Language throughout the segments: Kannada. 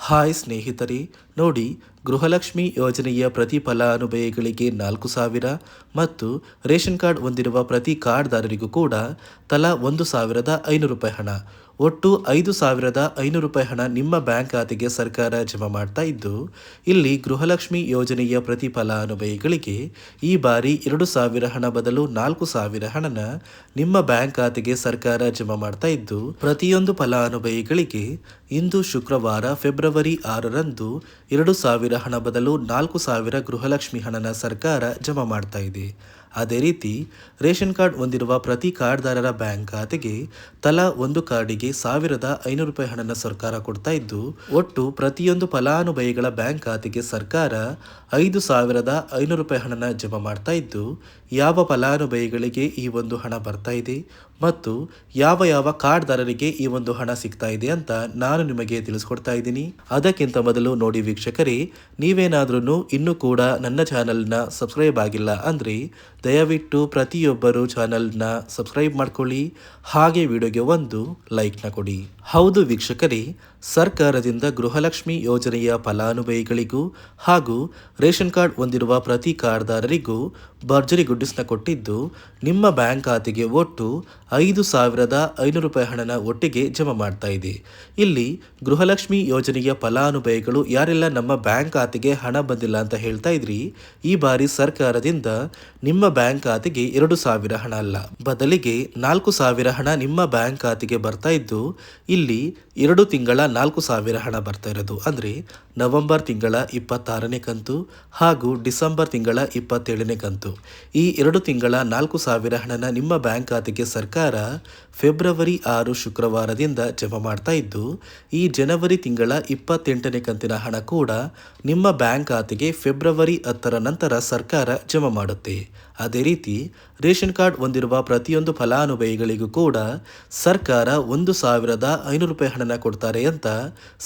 ಹಾಯ್ ಸ್ನೇಹಿತರೆ, ನೋಡಿ, ಗೃಹಲಕ್ಷ್ಮಿ ಯೋಜನೆಯ ಪ್ರತಿ ಫಲಾನುಭವಿಗಳಿಗೆ 4,000 ಮತ್ತು ರೇಷನ್ ಕಾರ್ಡ್ ಹೊಂದಿರುವ ಪ್ರತಿ ಕಾರ್ಡ್ದಾರರಿಗೂ ಕೂಡ ತಲಾ ₹1,500 ಹಣ, ಒಟ್ಟು ₹5,500 ಹಣ ನಿಮ್ಮ ಬ್ಯಾಂಕ್ ಖಾತೆಗೆ ಸರ್ಕಾರ ಜಮಾ ಮಾಡ್ತಾ ಇದ್ದು, ಇಲ್ಲಿ ಗೃಹಲಕ್ಷ್ಮಿ ಯೋಜನೆಯ ಪ್ರತಿ ಫಲಾನುಭವಿಗಳಿಗೆ ಈ ಬಾರಿ 2,000 ಹಣ ಬದಲು 4,000 ಹಣನ ನಿಮ್ಮ ಬ್ಯಾಂಕ್ ಖಾತೆಗೆ ಸರ್ಕಾರ ಜಮಾ ಮಾಡ್ತಾ ಇದ್ದು, ಪ್ರತಿಯೊಂದು ಫಲಾನುಭವಿಗಳಿಗೆ ಇಂದು ಶುಕ್ರವಾರ ಫೆಬ್ರವರಿ 6ರಂದು 2,000 ಹಣ ಬದಲು 4,000 ಗೃಹಲಕ್ಷ್ಮಿ ಹಣನ ಸರ್ಕಾರ ಜಮಾ ಮಾಡ್ತಾ ಇದೆ. ಅದೇ ರೀತಿ ರೇಷನ್ ಕಾರ್ಡ್ ಹೊಂದಿರುವ ಪ್ರತಿ ಕಾರ್ಡ್ದಾರರ ಬ್ಯಾಂಕ್ ಖಾತೆಗೆ ತಲಾ ಒಂದು ಕಾರ್ಡಿಗೆ ₹1,500 ಹಣನ ಸರ್ಕಾರ ಕೊಡ್ತಾ ಇದ್ದು, ಒಟ್ಟು ಪ್ರತಿಯೊಂದು ಫಲಾನುಭವಿಗಳ ಬ್ಯಾಂಕ್ ಖಾತೆಗೆ ಸರ್ಕಾರ ₹5,500 ಹಣನ ಜಮಾ ಮಾಡ್ತಾ ಇದ್ದು, ಯಾವ ಫಲಾನುಭವಿಗಳಿಗೆ ಈ ಒಂದು ಹಣ ಬರ್ತಾ ಇದೆ ಮತ್ತು ಯಾವ ಕಾರ್ಡ್ದಾರರಿಗೆ ಈ ಒಂದು ಹಣ ಸಿಗ್ತಾ ಇದೆ ಅಂತ ನಾನು ನಿಮಗೆ ತಿಳಿಸ್ಕೊಡ್ತಾ ಇದ್ದೀನಿ. ಅದಕ್ಕಿಂತ ಮೊದಲು ನೋಡಿ ವೀಕ್ಷಕರೇ, ನೀವೇನಾದ್ರೂ ಇನ್ನೂ ಕೂಡ ನನ್ನ ಚಾನಲ್ನ ಸಬ್ಸ್ಕ್ರೈಬ್ ಆಗಿಲ್ಲ ಅಂದರೆ ದಯವಿಟ್ಟು ಪ್ರತಿಯೊಬ್ಬರು ಚಾನಲ್ನ ಸಬ್ಸ್ಕ್ರೈಬ್ ಮಾಡ್ಕೊಳ್ಳಿ, ಹಾಗೆ ವಿಡಿಯೋಗೆ ಒಂದು ಲೈಕ್ನ ಕೊಡಿ. ಹೌದು ವೀಕ್ಷಕರೇ, ಸರ್ಕಾರದಿಂದ ಗೃಹಲಕ್ಷ್ಮಿ ಯೋಜನೆಯ ಫಲಾನುಭವಿಗಳಿಗೂ ಹಾಗೂ ರೇಷನ್ ಕಾರ್ಡ್ ಹೊಂದಿರುವ ಪ್ರತಿ ಕಾರ್ಡ್ದಾರರಿಗೂ ಭರ್ಜರಿ ಗುಡ್ಡಿಸ್ನ ಕೊಟ್ಟಿದ್ದು, ನಿಮ್ಮ ಬ್ಯಾಂಕ್ ಖಾತೆಗೆ ಒಟ್ಟು ₹5,500 ಹಣನ ಒಟ್ಟಿಗೆ ಜಮಾ ಮಾಡ್ತಾ ಇದೆ. ಇಲ್ಲಿ ಗೃಹಲಕ್ಷ್ಮಿ ಯೋಜನೆಯ ಫಲಾನುಭವಿಗಳು ಯಾರೆಲ್ಲ ನಮ್ಮ ಬ್ಯಾಂಕ್ ಖಾತೆಗೆ ಹಣ ಬಂದಿಲ್ಲ ಅಂತ ಹೇಳ್ತಾ ಇದ್ರಿ, ಈ ಬಾರಿ ಸರ್ಕಾರದಿಂದ ನಿಮ್ಮ ಬ್ಯಾಂಕ್ ಖಾತೆಗೆ 2,000 ಹಣ ಅಲ್ಲ, ಬದಲಿಗೆ 4,000 ಹಣ ನಿಮ್ಮ ಬ್ಯಾಂಕ್ ಖಾತೆಗೆ ಬರ್ತಾ ಇದ್ದು, ಇಲ್ಲಿ 2 ತಿಂಗಳ 4,000 ಹಣ ಬರ್ತಾ ಇರೋದು. ಅಂದರೆ ನವೆಂಬರ್ ತಿಂಗಳ 26ನೇ ಕಂತು ಹಾಗೂ ಡಿಸೆಂಬರ್ ತಿಂಗಳ 27ನೇ ಕಂತು, ಈ 2 ತಿಂಗಳ 4,000 ಹಣನ ನಿಮ್ಮ ಬ್ಯಾಂಕ್ ಖಾತೆಗೆ ಸರ್ಕಾರ ಫೆಬ್ರವರಿ 6 ಶುಕ್ರವಾರದಿಂದ ಜಮಾ ಮಾಡ್ತಾ ಇದ್ದು, ಈ ಜನವರಿ ತಿಂಗಳ 28ನೇ ಕಂತಿನ ಹಣ ಕೂಡ ನಿಮ್ಮ ಬ್ಯಾಂಕ್ ಖಾತೆಗೆ ಫೆಬ್ರವರಿ 10ರ ನಂತರ ಸರ್ಕಾರ ಜಮಾ ಮಾಡುತ್ತೆ. ಅದೇ ರೀತಿ ರೇಷನ್ ಕಾರ್ಡ್ ಹೊಂದಿರುವ ಪ್ರತಿಯೊಂದು ಫಲಾನುಭವಿಗಳಿಗೂ ಕೂಡ ಸರ್ಕಾರ ₹1,500 ಹಣನ ಕೊಡ್ತಾರೆ ಅಂತ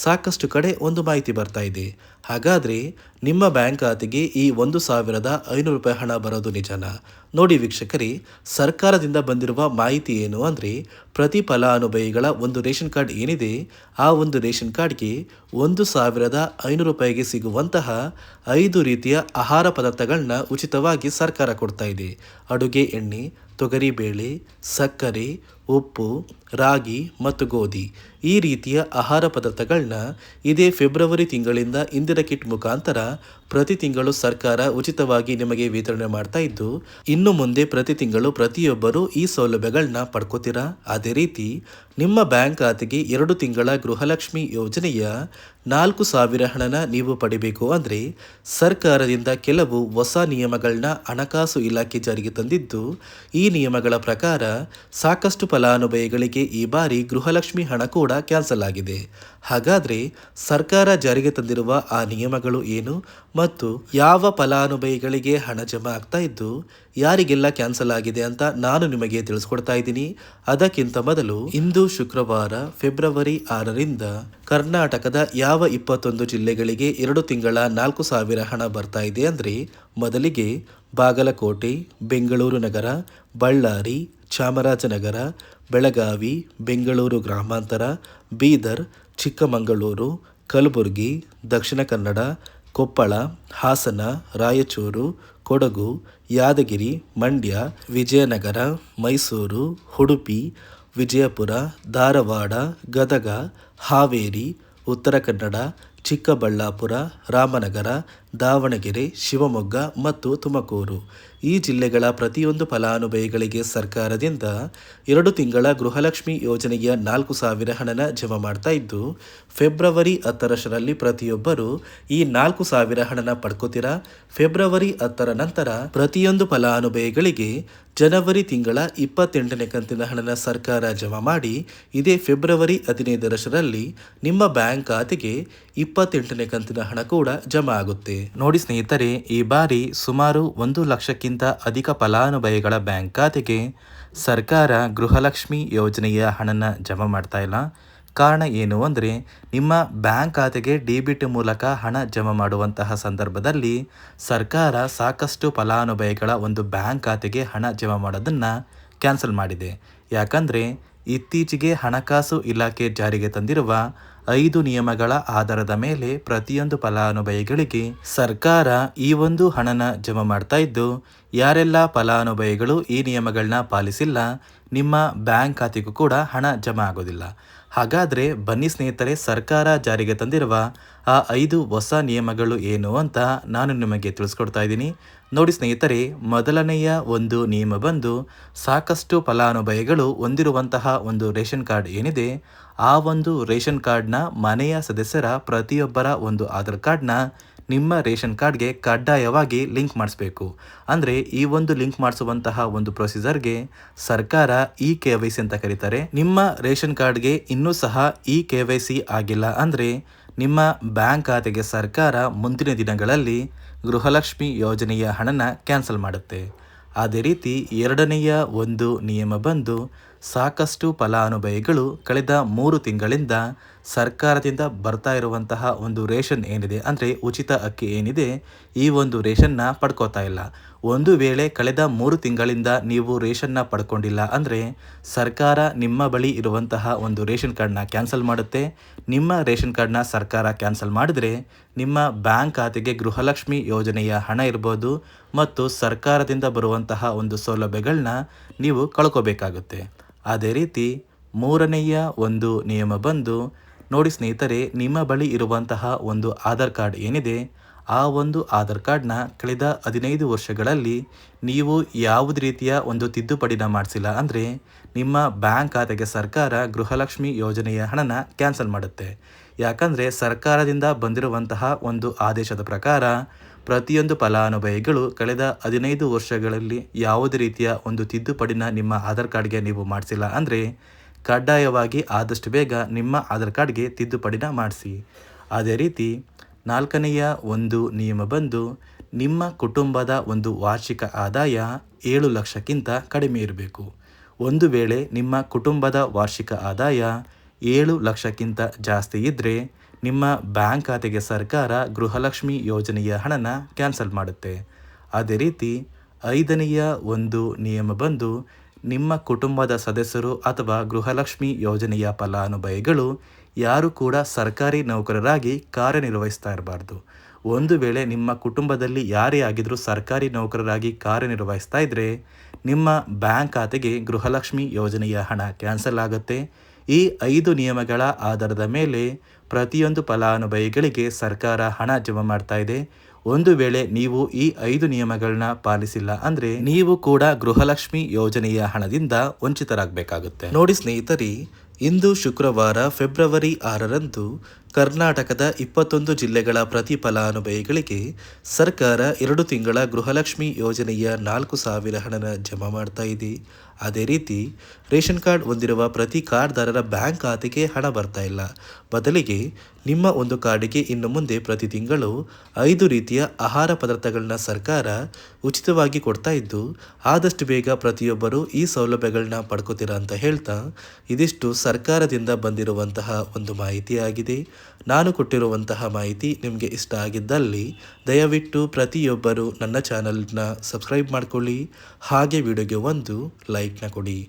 ಸಾಕಷ್ಟು ಕಡೆ ಒಂದು ಮಾಹಿತಿ ಬರ್ತಾ ಇದೆ. ಹಾಗಾದರೆ ನಿಮ್ಮ ಬ್ಯಾಂಕ್ ಖಾತೆಗೆ ಈ ₹1,500 ಹಣ ಬರೋದು ನಿಜನಾ? ನೋಡಿ ವೀಕ್ಷಕರೇ, ಸರ್ಕಾರದಿಂದ ಬಂದಿರುವ ಮಾಹಿತಿ ಏನು ಅಂದರೆ, ಪ್ರತಿ ಫಲಾನುಭವಿಗಳ ಒಂದು ರೇಷನ್ ಕಾರ್ಡ್ ಏನಿದೆ, ಆ ಒಂದು ರೇಷನ್ ಕಾರ್ಡ್ಗೆ ₹1,500ಗೆ ಸಿಗುವಂತಹ 5 ರೀತಿಯ ಆಹಾರ ಪದಾರ್ಥಗಳನ್ನ ಉಚಿತವಾಗಿ ಸರ್ಕಾರ ಕೊಡ್ತಾ ಇದೆ. ಅಡುಗೆ ಎಣ್ಣೆ, ತೊಗರಿಬೇಳೆ, ಸಕ್ಕರೆ, ಉಪ್ಪು, ರಾಗಿ ಮತ್ತು ಗೋಧಿ, ಈ ರೀತಿಯ ಆಹಾರ ಪದಾರ್ಥಗಳನ್ನ ಇದೇ ಫೆಬ್ರವರಿ ತಿಂಗಳಿಂದ ಇಂದಿರಾ ಕಿಟ್ ಮುಖಾಂತರ ಪ್ರತಿ ತಿಂಗಳು ಸರ್ಕಾರ ಉಚಿತವಾಗಿ ನಿಮಗೆ ವಿತರಣೆ ಮಾಡ್ತಾ ಇದ್ದು, ಇನ್ನು ಮುಂದೆ ಪ್ರತಿ ತಿಂಗಳು ಪ್ರತಿಯೊಬ್ಬರು ಈ ಸೌಲಭ್ಯಗಳನ್ನ ಪಡ್ಕೋತೀರಾ. ಅದೇ ರೀತಿ ನಿಮ್ಮ ಬ್ಯಾಂಕ್ ಖಾತೆಗೆ 2 ತಿಂಗಳ ಗೃಹಲಕ್ಷ್ಮಿ ಯೋಜನೆಯ 4,000 ಹಣನ ನೀವು ಪಡಿಬೇಕು ಅಂದರೆ ಸರ್ಕಾರದಿಂದ ಕೆಲವು ಹೊಸ ನಿಯಮಗಳನ್ನ ಹಣಕಾಸು ಇಲಾಖೆ ಜಾರಿಗೆ ತಂದಿದ್ದು, ಈ ನಿಯಮಗಳ ಪ್ರಕಾರ ಸಾಕಷ್ಟು ಫಲಾನುಭವಿಗಳಿಗೆ ಈ ಬಾರಿ ಗೃಹಲಕ್ಷ್ಮಿ ಹಣ ಕೂಡ ಕ್ಯಾನ್ಸಲ್ ಆಗಿದೆ. ಹಾಗಾದರೆ ಸರ್ಕಾರ ಜಾರಿಗೆ ತಂದಿರುವ ಆ ನಿಯಮಗಳು ಏನು ಮತ್ತು ಯಾವ ಫಲಾನುಭವಿಗಳಿಗೆ ಹಣ ಜಮಾ ಆಗ್ತಾ ಇದ್ದು ಯಾರಿಗೆಲ್ಲ ಕ್ಯಾನ್ಸಲ್ ಆಗಿದೆ ಅಂತ ನಾನು ನಿಮಗೆ ತಿಳಿಸ್ಕೊಡ್ತಾ ಇದ್ದೀನಿ. ಅದಕ್ಕಿಂತ ಮೊದಲು ಇಂದು ಶುಕ್ರವಾರ ಫೆಬ್ರವರಿ 6ರಿಂದ ಕರ್ನಾಟಕದ ಯಾವ 21 ಜಿಲ್ಲೆಗಳಿಗೆ 2 ತಿಂಗಳ 4,000 ಹಣ ಬರ್ತಾ ಇದೆ ಅಂದರೆ, ಮೊದಲಿಗೆ ಬಾಗಲಕೋಟೆ, ಬೆಂಗಳೂರು ನಗರ, ಬಳ್ಳಾರಿ, ಚಾಮರಾಜನಗರ, ಬೆಳಗಾವಿ, ಬೆಂಗಳೂರು ಗ್ರಾಮಾಂತರ, ಬೀದರ್, ಚಿಕ್ಕಮಗಳೂರು, ಕಲಬುರಗಿ, ದಕ್ಷಿಣ ಕನ್ನಡ, ಕೊಪ್ಪಳ, ಹಾಸನ, ರಾಯಚೂರು, ಕೊಡಗು, ಯಾದಗಿರಿ, ಮಂಡ್ಯ, ವಿಜಯನಗರ, ಮೈಸೂರು, ಉಡುಪಿ, ವಿಜಯಪುರ, ಧಾರವಾಡ, ಗದಗ, ಹಾವೇರಿ, ಉತ್ತರ ಕನ್ನಡ, ಚಿಕ್ಕಬಳ್ಳಾಪುರ, ರಾಮನಗರ, ದಾವಣಗೆರೆ, ಶಿವಮೊಗ್ಗ ಮತ್ತು ತುಮಕೂರು, ಈ ಜಿಲ್ಲೆಗಳ ಪ್ರತಿಯೊಂದು ಫಲಾನುಭವಿಗಳಿಗೆ ಸರ್ಕಾರದಿಂದ 2 ತಿಂಗಳ ಗೃಹಲಕ್ಷ್ಮಿ ಯೋಜನೆಯ 4,000 ಹಣನ ಜಮಾ ಮಾಡ್ತಾ ಇದ್ದು, ಫೆಬ್ರವರಿ 10ರಲ್ಲಿ ಪ್ರತಿಯೊಬ್ಬರು ಈ 4,000 ಹಣನ ಪಡ್ಕೋತೀರಾ. ಫೆಬ್ರವರಿ 10ರ ನಂತರ ಪ್ರತಿಯೊಂದು ಫಲಾನುಭವಿಗಳಿಗೆ ಜನವರಿ ತಿಂಗಳ 28ನೇ ಕಂತಿನ ಹಣನ ಸರ್ಕಾರ ಜಮಾ ಮಾಡಿ ಇದೇ ಫೆಬ್ರವರಿ 15ರಲ್ಲಿ ನಿಮ್ಮ ಬ್ಯಾಂಕ್ ಖಾತೆಗೆ 28ನೇ ಕಂತಿನ ಹಣ ಕೂಡ ಜಮಾ ಆಗುತ್ತೆ. ನೋಡಿ ಸ್ನೇಹಿತರೆ, ಈ ಬಾರಿ ಸುಮಾರು 1 ಲಕ್ಷಕ್ಕಿಂತ ಅಧಿಕ ಫಲಾನುಭವಿಗಳ ಬ್ಯಾಂಕ್ ಖಾತೆಗೆ ಸರ್ಕಾರ ಗೃಹಲಕ್ಷ್ಮಿ ಯೋಜನೆಯ ಹಣನ ಜಮಾ ಮಾಡ್ತಾ ಇಲ್ಲ. ಕಾರಣ ಏನು ಅಂದರೆ, ನಿಮ್ಮ ಬ್ಯಾಂಕ್ ಖಾತೆಗೆ ಡೆಬಿಟ್ ಮೂಲಕ ಹಣ ಜಮಾ ಮಾಡುವಂತಹ ಸಂದರ್ಭದಲ್ಲಿ ಸರ್ಕಾರ ಸಾಕಷ್ಟು ಫಲಾನುಭವಿಗಳ ಒಂದು ಬ್ಯಾಂಕ್ ಖಾತೆಗೆ ಹಣ ಜಮಾ ಮಾಡೋದನ್ನು ಕ್ಯಾನ್ಸಲ್ ಮಾಡಿದೆ. ಯಾಕಂದರೆ ಇತ್ತೀಚೆಗೆ ಹಣಕಾಸು ಇಲಾಖೆ ಜಾರಿಗೆ ತಂದಿರುವ 5 ನಿಯಮಗಳ ಆಧಾರದ ಮೇಲೆ ಪ್ರತಿಯೊಂದು ಫಲಾನುಭವಿಗಳಿಗೆ ಸರ್ಕಾರ ಈ ಒಂದು ಹಣನ ಜಮಾ ಮಾಡ್ತಾ ಇದ್ದು, ಯಾರೆಲ್ಲ ಫಲಾನುಭವಿಗಳು ಈ ನಿಯಮಗಳನ್ನ ಪಾಲಿಸಿಲ್ಲ ನಿಮ್ಮ ಬ್ಯಾಂಕ್ ಖಾತೆಗೂ ಕೂಡ ಹಣ ಜಮಾ ಆಗೋದಿಲ್ಲ. ಹಾಗಾದರೆ ಬನ್ನಿ ಸ್ನೇಹಿತರೆ, ಸರ್ಕಾರ ಜಾರಿಗೆ ತಂದಿರುವ ಆ 5 ಹೊಸ ನಿಯಮಗಳು ಏನು ಅಂತ ನಾನು ನಿಮಗೆ ತಿಳಿಸ್ಕೊಡ್ತಾ ಇದ್ದೀನಿ. ನೋಡಿ ಸ್ನೇಹಿತರೆ, ಮೊದಲನೆಯ ಒಂದು ನಿಯಮ ಬಂದು, ಸಾಕಷ್ಟು ಫಲಾನುಭವಿಗಳು ಹೊಂದಿರುವಂತಹ ಒಂದು ರೇಷನ್ ಕಾರ್ಡ್ ಏನಿದೆ, ಆ ಒಂದು ರೇಷನ್ ಕಾರ್ಡ್ನ ಮನೆಯ ಸದಸ್ಯರ ಪ್ರತಿಯೊಬ್ಬರ ಒಂದು ಆಧಾರ್ ಕಾರ್ಡ್ನ ನಿಮ್ಮ ರೇಷನ್ ಕಾರ್ಡ್ಗೆ ಕಡ್ಡಾಯವಾಗಿ ಲಿಂಕ್ ಮಾಡಿಸ್ಬೇಕು. ಅಂದರೆ ಈ ಒಂದು ಲಿಂಕ್ ಮಾಡಿಸುವಂತಹ ಒಂದು ಪ್ರೊಸೀಜರ್ಗೆ ಸರ್ಕಾರ KYC ಅಂತ ಕರೀತಾರೆ. ನಿಮ್ಮ ರೇಷನ್ ಕಾರ್ಡ್ಗೆ ಇನ್ನೂ ಸಹ KYC ಆಗಿಲ್ಲ ಅಂದರೆ ನಿಮ್ಮ ಬ್ಯಾಂಕ್ ಖಾತೆಗೆ ಸರ್ಕಾರ ಮುಂದಿನ ದಿನಗಳಲ್ಲಿ ಗೃಹಲಕ್ಷ್ಮಿ ಯೋಜನೆಯ ಹಣನ ಕ್ಯಾನ್ಸಲ್ ಮಾಡುತ್ತೆ. ಅದೇ ರೀತಿ ಎರಡನೆಯ ಒಂದು ನಿಯಮ ಬಂದು, ಸಾಕಷ್ಟು ಫಲಾನುಭವಿಗಳು ಕಳೆದ 3 ತಿಂಗಳಿಂದ ಸರ್ಕಾರದಿಂದ ಬರ್ತಾ ಇರುವಂತಹ ಒಂದು ರೇಷನ್ ಏನಿದೆ, ಅಂದರೆ ಉಚಿತ ಅಕ್ಕಿ ಏನಿದೆ, ಈ ಒಂದು ರೇಷನ್ನ ಪಡ್ಕೋತಾ ಇಲ್ಲ. ಒಂದು ವೇಳೆ ಕಳೆದ 3 ತಿಂಗಳಿಂದ ನೀವು ರೇಷನ್ನ ಪಡ್ಕೊಂಡಿಲ್ಲ ಅಂದರೆ ಸರ್ಕಾರ ನಿಮ್ಮ ಬಳಿ ಇರುವಂತಹ ಒಂದು ರೇಷನ್ ಕಾರ್ಡ್ನ ಕ್ಯಾನ್ಸಲ್ ಮಾಡುತ್ತೆ. ನಿಮ್ಮ ರೇಷನ್ ಕಾರ್ಡ್ನ ಸರ್ಕಾರ ಕ್ಯಾನ್ಸಲ್ ಮಾಡಿದರೆ ನಿಮ್ಮ ಬ್ಯಾಂಕ್ ಖಾತೆಗೆ ಗೃಹಲಕ್ಷ್ಮಿ ಯೋಜನೆಯ ಹಣ ಇರ್ಬೋದು ಮತ್ತು ಸರ್ಕಾರದಿಂದ ಬರುವಂತಹ ಒಂದು ಸೌಲಭ್ಯಗಳನ್ನ ನೀವು ಕಳ್ಕೋಬೇಕಾಗುತ್ತೆ. ಅದೇ ರೀತಿ ಮೂರನೆಯ ಒಂದು ನಿಯಮ ಬಂದು, ನೋಡಿ ಸ್ನೇಹಿತರೆ, ನಿಮ್ಮ ಬಳಿ ಇರುವಂತಹ ಒಂದು ಆಧಾರ್ ಕಾರ್ಡ್ ಏನಿದೆ, ಆ ಒಂದು ಆಧಾರ್ ಕಾರ್ಡ್ನ ಕಳೆದ 15 ವರ್ಷಗಳಲ್ಲಿ ನೀವು ಯಾವುದೇ ರೀತಿಯ ಒಂದು ತಿದ್ದುಪಡಿನ ಮಾಡಿಸಿಲ್ಲ ಅಂದರೆ ನಿಮ್ಮ ಬ್ಯಾಂಕ್ ಖಾತೆಗೆ ಸರ್ಕಾರ ಗೃಹಲಕ್ಷ್ಮಿ ಯೋಜನೆಯ ಹಣನ ಕ್ಯಾನ್ಸಲ್ ಮಾಡುತ್ತೆ. ಯಾಕಂದರೆ ಸರ್ಕಾರದಿಂದ ಬಂದಿರುವಂತಹ ಒಂದು ಆದೇಶದ ಪ್ರಕಾರ ಪ್ರತಿಯೊಂದು ಫಲಾನುಭವಿಗಳು ಕಳೆದ 15 ವರ್ಷಗಳಲ್ಲಿ ಯಾವುದೇ ರೀತಿಯ ಒಂದು ತಿದ್ದುಪಡಿನ ನಿಮ್ಮ ಆಧಾರ್ ಕಾರ್ಡ್ಗೆ ನೀವು ಮಾಡಿಸಿಲ್ಲ ಅಂದರೆ ಕಡ್ಡಾಯವಾಗಿ ಆದಷ್ಟು ಬೇಗ ನಿಮ್ಮ ಆಧಾರ್ ಕಾರ್ಡ್ಗೆ ತಿದ್ದುಪಡಿನ ಮಾಡಿಸಿ. ಅದೇ ರೀತಿ ನಾಲ್ಕನೆಯ ಒಂದು ನಿಯಮ ಬಂದು, ನಿಮ್ಮ ಕುಟುಂಬದ ಒಂದು ವಾರ್ಷಿಕ ಆದಾಯ 7 ಲಕ್ಷಕ್ಕಿಂತ ಕಡಿಮೆ ಇರಬೇಕು. ಒಂದು ವೇಳೆ ನಿಮ್ಮ ಕುಟುಂಬದ ವಾರ್ಷಿಕ ಆದಾಯ 7 ಲಕ್ಷಕ್ಕಿಂತ ಜಾಸ್ತಿ ಇದ್ದರೆ ನಿಮ್ಮ ಬ್ಯಾಂಕ್ ಖಾತೆಗೆ ಸರ್ಕಾರ ಗೃಹಲಕ್ಷ್ಮಿ ಯೋಜನೆಯ ಹಣನ ಕ್ಯಾನ್ಸಲ್ ಮಾಡುತ್ತೆ. ಅದೇ ರೀತಿ ಐದನೆಯ ಒಂದು ನಿಯಮ ಬಂದು, ನಿಮ್ಮ ಕುಟುಂಬದ ಸದಸ್ಯರು ಅಥವಾ ಗೃಹಲಕ್ಷ್ಮಿ ಯೋಜನೆಯ ಫಲಾನುಭವಿಗಳು ಯಾರು ಕೂಡ ಸರ್ಕಾರಿ ನೌಕರರಾಗಿ ಕಾರ್ಯನಿರ್ವಹಿಸ್ತಾ ಇರಬಾರ್ದು. ಒಂದು ವೇಳೆ ನಿಮ್ಮ ಕುಟುಂಬದಲ್ಲಿ ಯಾರೇ ಆಗಿದ್ರೂ ಸರ್ಕಾರಿ ನೌಕರರಾಗಿ ಕಾರ್ಯನಿರ್ವಹಿಸ್ತಾ ಇದ್ದರೆ ನಿಮ್ಮ ಬ್ಯಾಂಕ್ ಖಾತೆಗೆ ಗೃಹಲಕ್ಷ್ಮಿ ಯೋಜನೆಯ ಹಣ ಕ್ಯಾನ್ಸಲ್ ಆಗುತ್ತೆ. ಈ 5 ನಿಯಮಗಳ ಆಧಾರದ ಮೇಲೆ ಪ್ರತಿಯೊಂದು ಫಲಾನುಭವಿಗಳಿಗೆ ಸರ್ಕಾರ ಹಣ ಜಮಾ ಮಾಡ್ತಾ ಇದೆ. ಒಂದು ವೇಳೆ ನೀವು ಈ 5 ನಿಯಮಗಳನ್ನ ಪಾಲಿಸಿಲ್ಲ ಅಂದರೆ ನೀವು ಕೂಡ ಗೃಹಲಕ್ಷ್ಮಿ ಯೋಜನೆಯ ಹಣದಿಂದ ವಂಚಿತರಾಗಬೇಕಾಗುತ್ತೆ. ನೋಡಿ ಸ್ನೇಹಿತರೆ, ಇಂದು ಶುಕ್ರವಾರ ಫೆಬ್ರವರಿ 6ರಂದು ಕರ್ನಾಟಕದ 21 ಜಿಲ್ಲೆಗಳ ಪ್ರತಿ ಫಲಾನುಭವಿಗಳಿಗೆ ಸರ್ಕಾರ 2 ತಿಂಗಳ ಗೃಹಲಕ್ಷ್ಮಿ ಯೋಜನೆಯ 4,000 ಹಣನ ಜಮಾ ಮಾಡ್ತಾ ಇದೆ. ಅದೇ ರೀತಿ ರೇಷನ್ ಕಾರ್ಡ್ ಹೊಂದಿರುವ ಪ್ರತಿ ಕಾರ್ಡ್ದಾರರ ಬ್ಯಾಂಕ್ ಖಾತೆಗೆ ಹಣ ಬರ್ತಾ ಇಲ್ಲ. ಬದಲಿಗೆ ನಿಮ್ಮ ಒಂದು ಕಾರ್ಡಿಗೆ ಇನ್ನು ಮುಂದೆ ಪ್ರತಿ ತಿಂಗಳು 5 ರೀತಿಯ ಆಹಾರ ಪದಾರ್ಥಗಳನ್ನ ಸರ್ಕಾರ ಉಚಿತವಾಗಿ ಕೊಡ್ತಾ ಇದ್ದು, ಆದಷ್ಟು ಬೇಗ ಪ್ರತಿಯೊಬ್ಬರು ಈ ಸೌಲಭ್ಯಗಳನ್ನ ಪಡ್ಕೋತೀರಾ ಅಂತ ಹೇಳ್ತಾ, ಇದಿಷ್ಟು ಸರ್ಕಾರದಿಂದ ಬಂದಿರುವಂತಹ ಒಂದು ಮಾಹಿತಿಯಾಗಿದೆ. ನಾನು ಕೊಟ್ಟಿರುವಂತಹ ಮಾಹಿತಿ ನಿಮಗೆ ಇಷ್ಟ ಆಗಿದ್ದಲ್ಲಿ ದಯವಿಟ್ಟು ಪ್ರತಿಯೊಬ್ಬರು ನನ್ನ ಚಾನಲ್ನ ಸಬ್ಸ್ಕ್ರೈಬ್ ಮಾಡ್ಕೊಳ್ಳಿ, ಹಾಗೆ ವಿಡಿಯೋಗೆ ಒಂದು ಲೈಕ್ನ ಕೊಡಿ.